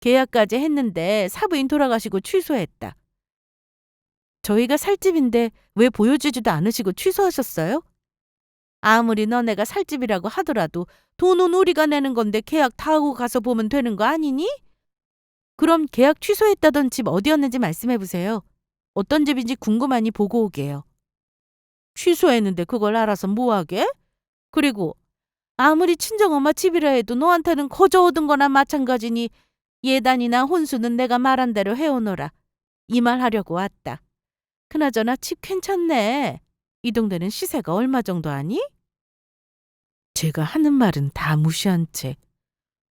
계약까지 했는데 사부인 돌아가시고 취소했다. 저희가 살집인데 왜 보여주지도 않으시고 취소하셨어요? 아무리 너네가 살집이라고 하더라도 돈은 우리가 내는 건데 계약 다 하고 가서 보면 되는 거 아니니? 그럼 계약 취소했다던 집 어디였는지 말씀해보세요. 어떤 집인지 궁금하니 보고 오게요. 취소했는데 그걸 알아서 뭐하게? 그리고 아무리 친정엄마 집이라 해도 너한테는 거저 얻은 거나 마찬가지니 예단이나 혼수는 내가 말한 대로 해오너라. 이 말 하려고 왔다. 그나저나 집 괜찮네. 이 동네는 시세가 얼마 정도 하니? 제가 하는 말은 다 무시한 채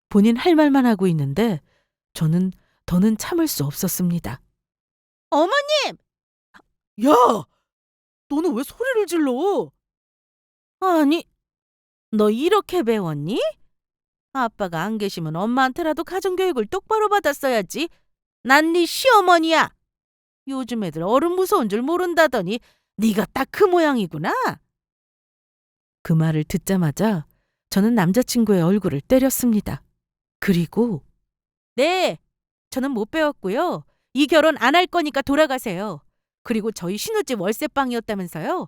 본인 할 말만 하고 있는데 저는 더는 참을 수 없었습니다. 어머님! 야, 너는 왜 소리를 질러? 아니, 너 이렇게 배웠니? 아빠가 안 계시면 엄마한테라도 가정교육을 똑바로 받았어야지. 난 네 시어머니야. 요즘 애들 어른 무서운 줄 모른다더니 네가 딱 그 모양이구나. 그 말을 듣자마자 저는 남자친구의 얼굴을 때렸습니다. 그리고 네, 저는 못 배웠고요. 이 결혼 안 할 거니까 돌아가세요. 그리고 저희 신혼집 월세방이었다면서요.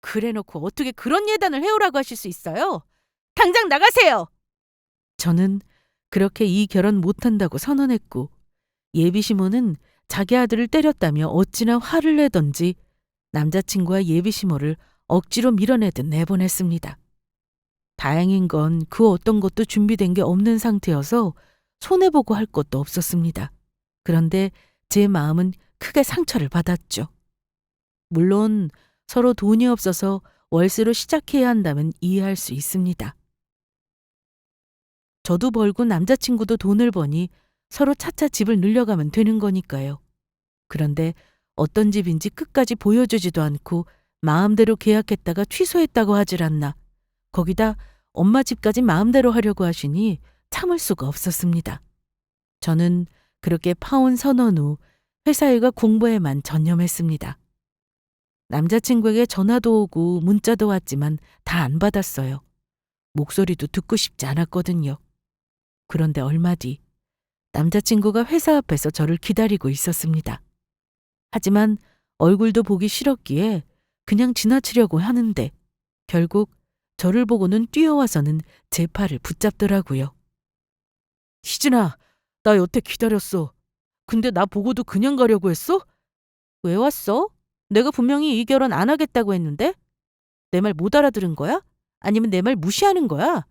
그래놓고 어떻게 그런 예단을 해오라고 하실 수 있어요? 당장 나가세요! 저는 그렇게 이 결혼 못한다고 선언했고 예비 시모는 자기 아들을 때렸다며 어찌나 화를 내던지 남자친구와 예비 시모를 억지로 밀어내듯 내보냈습니다. 다행인 건 그 어떤 것도 준비된 게 없는 상태여서 손해보고 할 것도 없었습니다. 그런데 제 마음은 크게 상처를 받았죠. 물론 서로 돈이 없어서 월세로 시작해야 한다면 이해할 수 있습니다. 저도 벌고 남자친구도 돈을 버니 서로 차차 집을 늘려가면 되는 거니까요. 그런데 어떤 집인지 끝까지 보여주지도 않고 마음대로 계약했다가 취소했다고 하질 않나. 거기다 엄마 집까지 마음대로 하려고 하시니 참을 수가 없었습니다. 저는 그렇게 파혼 선언 후 회사 일과 공부에만 전념했습니다. 남자친구에게 전화도 오고 문자도 왔지만 다 안 받았어요. 목소리도 듣고 싶지 않았거든요. 그런데 얼마 뒤 남자친구가 회사 앞에서 저를 기다리고 있었습니다. 하지만 얼굴도 보기 싫었기에 그냥 지나치려고 하는데 결국 저를 보고는 뛰어와서는 제 팔을 붙잡더라고요. 희진아, 나 여태 기다렸어. 근데 나 보고도 그냥 가려고 했어? 왜 왔어? 내가 분명히 이 결혼 안 하겠다고 했는데? 내 말 못 알아들은 거야? 아니면 내 말 무시하는 거야?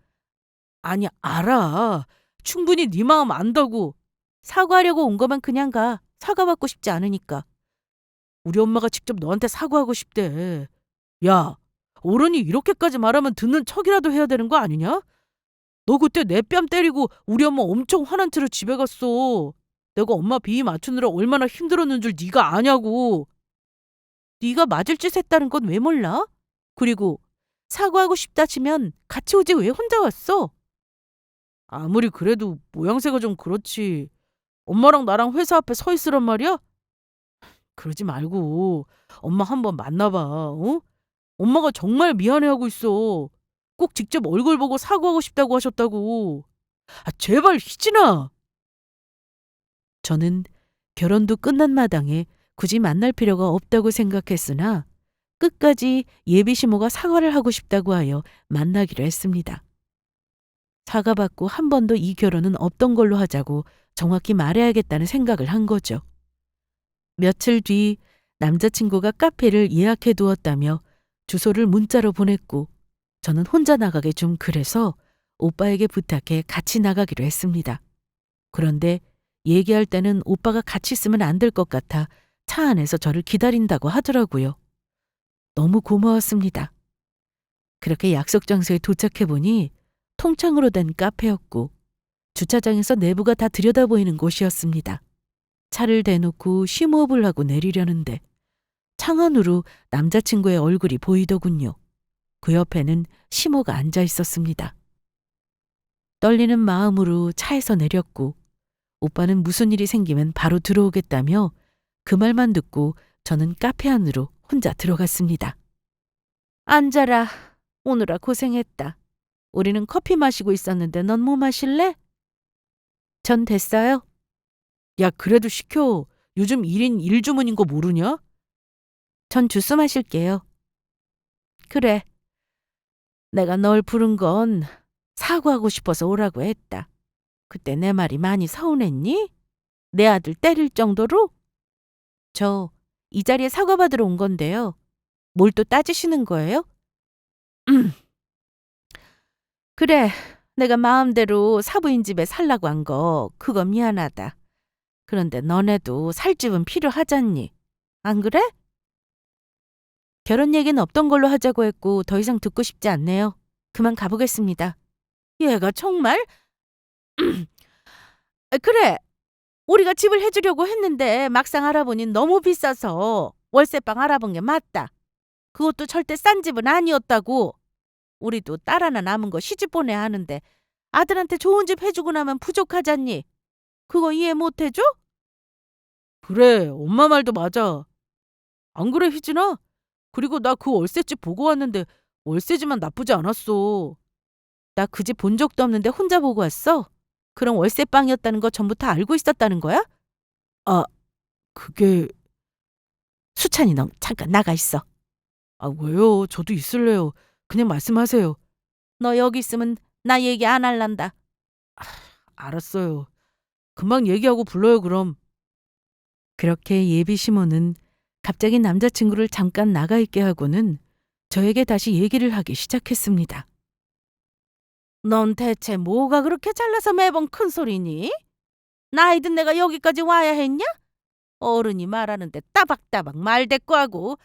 아니, 알아. 충분히 네 마음 안다고. 사과하려고 온 거면 그냥 가. 사과받고 싶지 않으니까. 우리 엄마가 직접 너한테 사과하고 싶대. 야, 어른이 이렇게까지 말하면 듣는 척이라도 해야 되는 거 아니냐? 너 그때 내 뺨 때리고 우리 엄마 엄청 화난 채로 집에 갔어. 내가 엄마 비위 맞추느라 얼마나 힘들었는 줄 네가 아냐고. 네가 맞을 짓 했다는 건 왜 몰라? 그리고 사과하고 싶다 치면 같이 오지 왜 혼자 왔어? 아무리 그래도 모양새가 좀 그렇지. 엄마랑 나랑 회사 앞에 서 있으란 말이야? 그러지 말고 엄마 한번 만나봐. 어? 엄마가 정말 미안해하고 있어. 꼭 직접 얼굴 보고 사과하고 싶다고 하셨다고. 아, 제발 희진아. 저는 결혼도 끝난 마당에 굳이 만날 필요가 없다고 생각했으나 끝까지 예비 시모가 사과를 하고 싶다고 하여 만나기로 했습니다. 사과받고 한 번도 이 결혼은 없던 걸로 하자고 정확히 말해야겠다는 생각을 한 거죠. 며칠 뒤 남자친구가 카페를 예약해 두었다며 주소를 문자로 보냈고 저는 혼자 나가기 좀 그래서 오빠에게 부탁해 같이 나가기로 했습니다. 그런데 얘기할 때는 오빠가 같이 있으면 안 될 것 같아 차 안에서 저를 기다린다고 하더라고요. 너무 고마웠습니다. 그렇게 약속 장소에 도착해 보니 통창으로 된 카페였고 주차장에서 내부가 다 들여다보이는 곳이었습니다. 차를 대놓고 심호흡을 하고 내리려는데 창안으로 남자친구의 얼굴이 보이더군요. 그 옆에는 시모가 앉아 있었습니다. 떨리는 마음으로 차에서 내렸고 오빠는 무슨 일이 생기면 바로 들어오겠다며 그 말만 듣고 저는 카페 안으로 혼자 들어갔습니다. 앉아라. 오느라 고생했다. 우리는 커피 마시고 있었는데 넌 뭐 마실래? 전 됐어요. 야, 그래도 시켜. 요즘 1인 1주문인 거 모르냐? 전 주스 마실게요. 그래. 내가 널 부른 건 사과하고 싶어서 오라고 했다. 그때 내 말이 많이 서운했니? 내 아들 때릴 정도로? 저 이 자리에 사과받으러 온 건데요. 뭘 또 따지시는 거예요? 그래, 내가 마음대로 사부인 집에 살라고 한 거 그거 미안하다. 그런데 너네도 살 집은 필요하잖니. 안 그래? 결혼 얘기는 없던 걸로 하자고 했고 더 이상 듣고 싶지 않네요. 그만 가보겠습니다. 얘가 정말? 그래, 우리가 집을 해주려고 했는데 막상 알아보니 너무 비싸서 월세방 알아본 게 맞다. 그것도 절대 싼 집은 아니었다고. 우리도 딸 하나 남은 거 시집 보내야 하는데 아들한테 좋은 집 해주고 나면 부족하잖니. 그거 이해 못 해줘? 그래, 엄마 말도 맞아. 안 그래, 희진아? 그리고 나 그 월세집 보고 왔는데 월세지만 나쁘지 않았어. 나 그 집 본 적도 없는데 혼자 보고 왔어? 그럼 월세방이었다는 거 전부 다 알고 있었다는 거야? 아, 그게... 수찬이 너 잠깐 나가 있어. 아, 왜요? 저도 있을래요. 그냥 말씀하세요. 너 여기 있으면 나 얘기 안 할란다. 알았어요. 금방 얘기하고 불러요, 그럼. 그렇게 예비 시모는 갑자기 남자친구를 잠깐 나가 있게 하고는 저에게 다시 얘기를 하기 시작했습니다. 넌 대체 뭐가 그렇게 잘나서 매번 큰 소리니? 나이 든 내가 여기까지 와야 했냐? 어른이 말하는데 따박따박 말대꾸하고.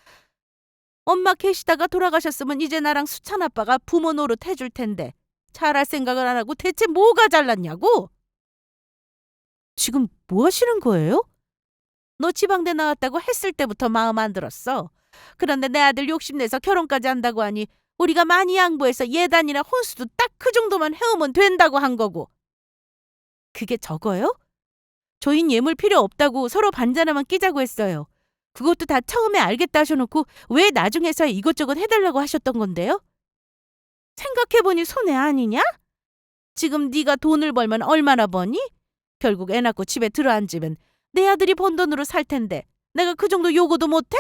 엄마 계시다가 돌아가셨으면 이제 나랑 수찬 아빠가 부모 노릇 해줄 텐데 잘할 생각을 안 하고 대체 뭐가 잘났냐고? 지금 뭐 하시는 거예요? 너 지방대 나왔다고 했을 때부터 마음 안 들었어. 그런데 내 아들 욕심내서 결혼까지 한다고 하니 우리가 많이 양보해서 예단이나 혼수도 딱 그 정도만 해오면 된다고 한 거고. 그게 적어요? 저흰 예물 필요 없다고 서로 반잔하만 끼자고 했어요. 그것도 다 처음에 알겠다 하셔놓고 왜 나중에서야 이것저것 해달라고 하셨던 건데요? 생각해보니 손해 아니냐? 지금 네가 돈을 벌면 얼마나 버니? 결국 애 낳고 집에 들어앉으면 내 아들이 번 돈으로 살 텐데 내가 그 정도 요구도 못해?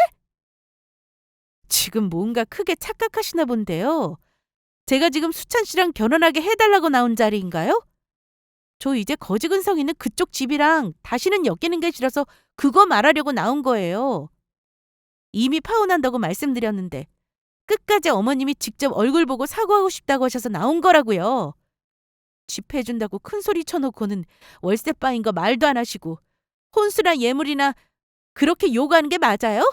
지금 뭔가 크게 착각하시나 본데요. 제가 지금 수찬 씨랑 결혼하게 해달라고 나온 자리인가요? 저 이제 거지근성 있는 그쪽 집이랑 다시는 엮이는 게 싫어서 그거 말하려고 나온 거예요. 이미 파혼한다고 말씀드렸는데 끝까지 어머님이 직접 얼굴 보고 사과하고 싶다고 하셔서 나온 거라고요. 집 해준다고 큰 소리 쳐놓고는 월세빠인 거 말도 안 하시고 혼수나 예물이나 그렇게 요구하는 게 맞아요?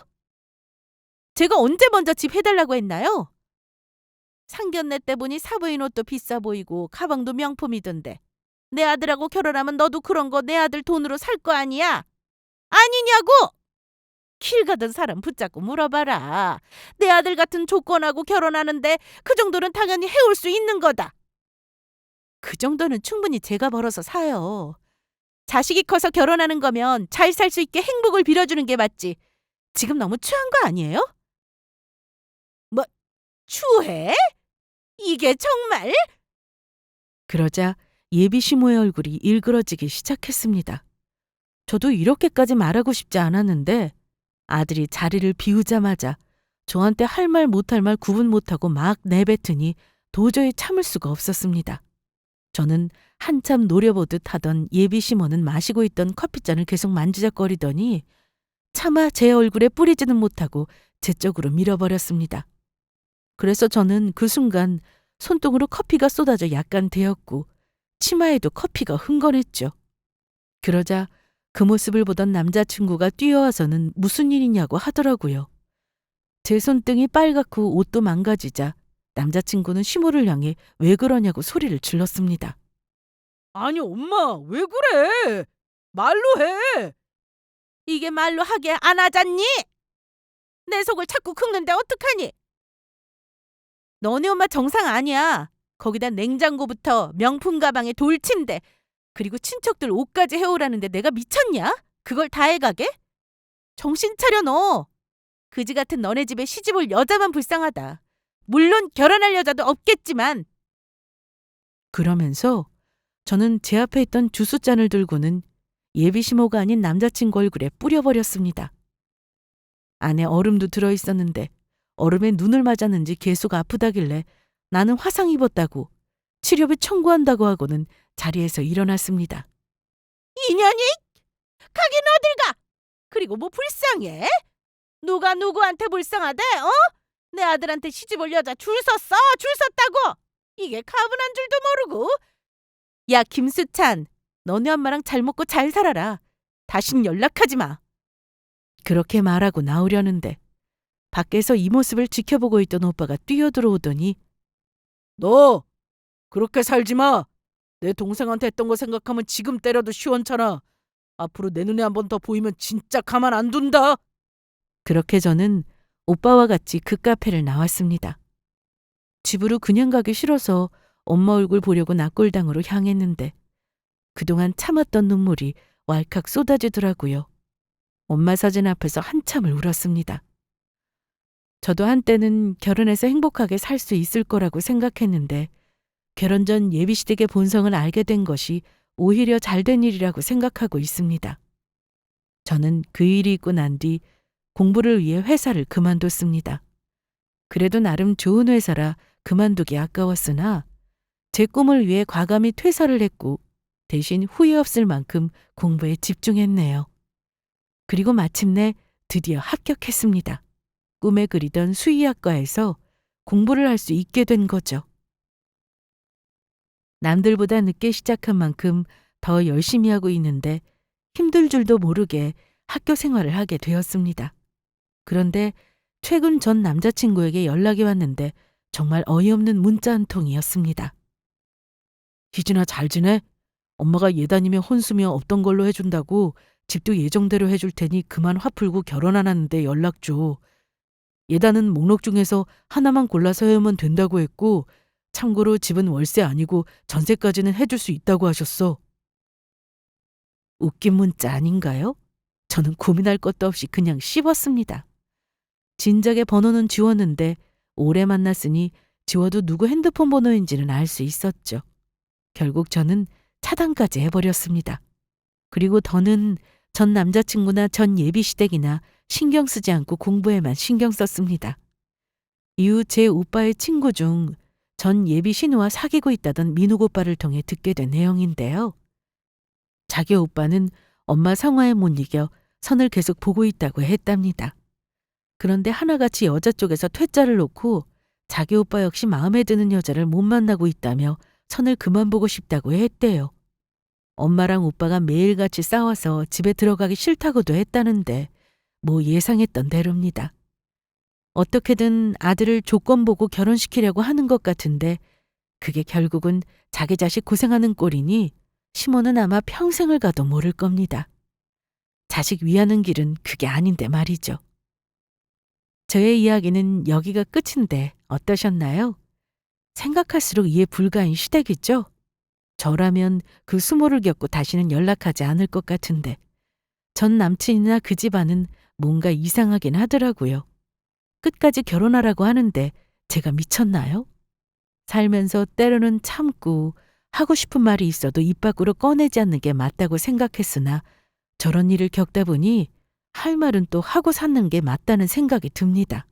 제가 언제 먼저 집 해달라고 했나요? 상견례 때 보니 사부인 옷도 비싸 보이고 가방도 명품이던데 내 아들하고 결혼하면 너도 그런 거 내 아들 돈으로 살 거 아니야? 아니냐고! 길 가던 사람 붙잡고 물어봐라. 내 아들 같은 조건하고 결혼하는데 그 정도는 당연히 해올 수 있는 거다. 그 정도는 충분히 제가 벌어서 사요. 자식이 커서 결혼하는 거면 잘 살 수 있게 행복을 빌어주는 게 맞지. 지금 너무 추한 거 아니에요? 뭐, 추해? 이게 정말? 그러자 예비 시모의 얼굴이 일그러지기 시작했습니다. 저도 이렇게까지 말하고 싶지 않았는데 아들이 자리를 비우자마자 저한테 할 말 못할 말 구분 못하고 막 내뱉으니 도저히 참을 수가 없었습니다. 저는 한참 노려보듯 하던 예비 시모는 마시고 있던 커피잔을 계속 만지작거리더니 차마 제 얼굴에 뿌리지는 못하고 제 쪽으로 밀어버렸습니다. 그래서 저는 그 순간 손등으로 커피가 쏟아져 약간 데였고 치마에도 커피가 흥건했죠. 그러자 그 모습을 보던 남자친구가 뛰어와서는 무슨 일이냐고 하더라고요. 제 손등이 빨갛고 옷도 망가지자 남자친구는 시모를 향해 왜 그러냐고 소리를 질렀습니다. 아니 엄마 왜 그래? 말로 해. 이게 말로 하게 안 하잖니? 내 속을 자꾸 긁는데 어떡하니? 너네 엄마 정상 아니야. 거기다 냉장고부터 명품 가방에 돌침대 그리고 친척들 옷까지 해오라는데 내가 미쳤냐? 그걸 다 해가게? 정신 차려 너. 그지 같은 너네 집에 시집올 여자만 불쌍하다. 물론 결혼할 여자도 없겠지만. 그러면서 저는 제 앞에 있던 주스잔을 들고는 예비 시모가 아닌 남자친구 얼굴에 뿌려버렸습니다. 안에 얼음도 들어있었는데 얼음에 눈을 맞았는지 계속 아프다길래 나는 화상 입었다고 치료비 청구한다고 하고는 자리에서 일어났습니다. 이년이? 가긴 어딜 가? 그리고 뭐 불쌍해? 누가 누구한테 불쌍하대? 어? 내 아들한테 시집 올 여자 줄 섰어? 줄 섰다고? 이게 가분한 줄도 모르고. 야 김수찬, 너네 엄마랑 잘 먹고 잘 살아라. 다신 연락하지 마. 그렇게 말하고 나오려는데 밖에서 이 모습을 지켜보고 있던 오빠가 뛰어들어오더니 너 그렇게 살지 마. 내 동생한테 했던 거 생각하면 지금 때려도 시원찮아. 앞으로 내 눈에 한 번 더 보이면 진짜 가만 안 둔다. 그렇게 저는 오빠와 같이 그 카페를 나왔습니다. 집으로 그냥 가기 싫어서 엄마 얼굴 보려고 낙골당으로 향했는데 그동안 참았던 눈물이 왈칵 쏟아지더라고요. 엄마 사진 앞에서 한참을 울었습니다. 저도 한때는 결혼해서 행복하게 살 수 있을 거라고 생각했는데 결혼 전 예비시댁의 본성을 알게 된 것이 오히려 잘된 일이라고 생각하고 있습니다. 저는 그 일이 있고 난 뒤 공부를 위해 회사를 그만뒀습니다. 그래도 나름 좋은 회사라 그만두기 아까웠으나 제 꿈을 위해 과감히 퇴사를 했고 대신 후회 없을 만큼 공부에 집중했네요. 그리고 마침내 드디어 합격했습니다. 꿈에 그리던 수의학과에서 공부를 할 수 있게 된 거죠. 남들보다 늦게 시작한 만큼 더 열심히 하고 있는데 힘들 줄도 모르게 학교 생활을 하게 되었습니다. 그런데 최근 전 남자친구에게 연락이 왔는데 정말 어이없는 문자 한 통이었습니다. 희진아 잘 지내? 엄마가 예단이며 혼수며 없던 걸로 해준다고 집도 예정대로 해줄 테니 그만 화 풀고 결혼 안 하는데 연락 줘. 예단은 목록 중에서 하나만 골라서 해오면 된다고 했고 참고로 집은 월세 아니고 전세까지는 해줄 수 있다고 하셨어. 웃긴 문자 아닌가요? 저는 고민할 것도 없이 그냥 씹었습니다. 진작에 번호는 지웠는데 오래 만났으니 지워도 누구 핸드폰 번호인지는 알 수 있었죠. 결국 저는 차단까지 해버렸습니다. 그리고 더는 전 남자친구나 전 예비 시댁이나 신경 쓰지 않고 공부에만 신경 썼습니다. 이후 제 오빠의 친구 중 전 예비 신우와 사귀고 있다던 민욱 오빠를 통해 듣게 된 내용인데요. 자기 오빠는 엄마 상화에 못 이겨 선을 계속 보고 있다고 했답니다. 그런데 하나같이 여자 쪽에서 퇴짜를 놓고 자기 오빠 역시 마음에 드는 여자를 못 만나고 있다며 선을 그만 보고 싶다고 했대요. 엄마랑 오빠가 매일같이 싸워서 집에 들어가기 싫다고도 했다는데 뭐 예상했던 대로입니다. 어떻게든 아들을 조건 보고 결혼시키려고 하는 것 같은데 그게 결국은 자기 자식 고생하는 꼴이니 시모는 아마 평생을 가도 모를 겁니다. 자식 위하는 길은 그게 아닌데 말이죠. 저의 이야기는 여기가 끝인데 어떠셨나요? 생각할수록 이해 불가인 시댁이죠? 저라면 그 수모를 겪고 다시는 연락하지 않을 것 같은데 전 남친이나 그 집안은 뭔가 이상하긴 하더라고요. 끝까지 결혼하라고 하는데 제가 미쳤나요? 살면서 때로는 참고 하고 싶은 말이 있어도 입 밖으로 꺼내지 않는 게 맞다고 생각했으나 저런 일을 겪다 보니 할 말은 또 하고 사는 게 맞다는 생각이 듭니다.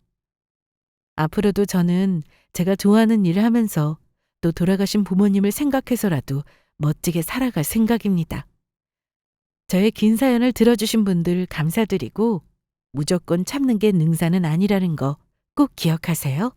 앞으로도 저는 제가 좋아하는 일을 하면서 또 돌아가신 부모님을 생각해서라도 멋지게 살아갈 생각입니다. 저의 긴 사연을 들어주신 분들 감사드리고 무조건 참는 게 능사는 아니라는 거 꼭 기억하세요.